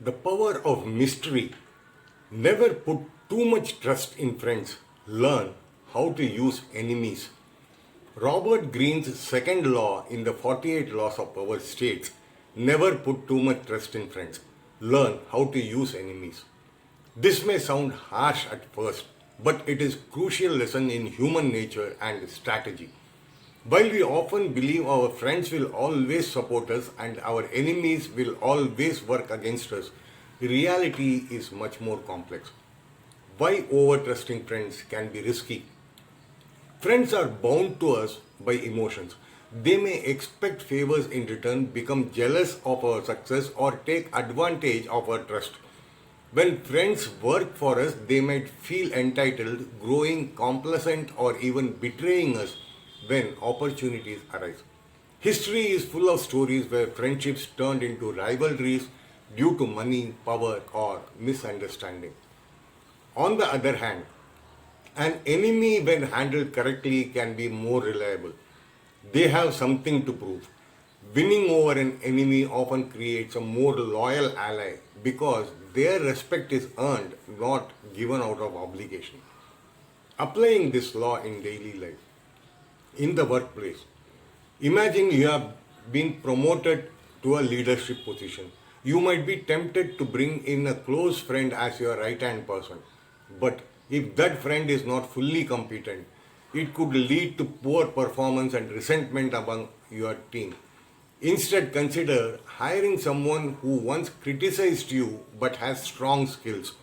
The power of mystery. Never put too much trust in friends. Learn how to use enemies. Robert Greene's second law in the 48 Laws of Power states, never put too much trust in friends. Learn how to use enemies. This may sound harsh at first, but it is crucial lesson in human nature and strategy. While we often believe our friends will always support us and our enemies will always work against us, reality is much more complex. Why over-trusting friends can be risky? Friends are bound to us by emotions. They may expect favors in return, become jealous of our success, or take advantage of our trust. When friends work for us, they might feel entitled, growing complacent, or even betraying us when opportunities arise. History is full of stories where friendships turned into rivalries due to money, power, or misunderstanding. On the other hand, an enemy, when handled correctly, can be more reliable. They have something to prove. Winning over an enemy often creates a more loyal ally because their respect is earned, not given out of obligation. Applying this law in daily life. In the workplace, imagine you have been promoted to a leadership position. You might be tempted to bring in a close friend as your right hand person. But if that friend is not fully competent, it could lead to poor performance and resentment among your team. Instead, consider hiring someone who once criticized you but has strong skills.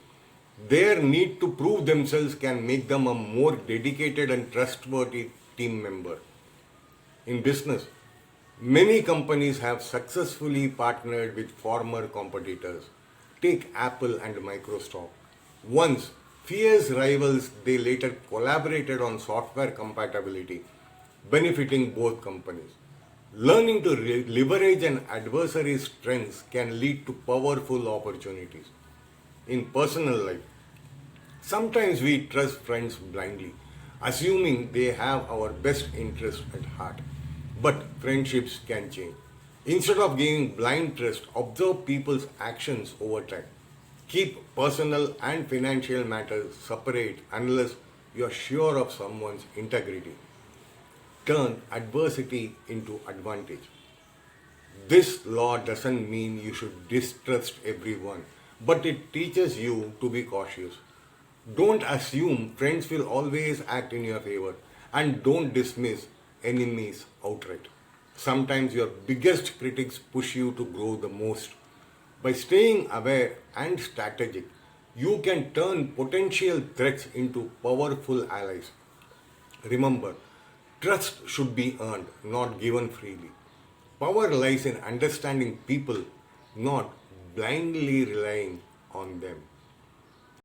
Their need to prove themselves can make them a more dedicated and trustworthy team member. In business, many companies have successfully partnered with former competitors. Take Apple and Microsoft. Once fierce rivals, they later collaborated on software compatibility, benefiting both companies. Learning to leverage an adversary's strengths can lead to powerful opportunities. In personal life, sometimes we trust friends blindly, assuming they have our best interest at heart. But friendships can change. Instead of giving blind trust, observe people's actions over time. Keep personal and financial matters separate unless you are sure of someone's integrity. Turn adversity into advantage. This law doesn't mean you should distrust everyone, but it teaches you to be cautious. Don't assume friends will always act in your favor, and don't dismiss enemies outright. Sometimes your biggest critics push you to grow the most. By staying aware and strategic, you can turn potential threats into powerful allies. Remember, trust should be earned, not given freely. Power lies in understanding people, not blindly relying on them.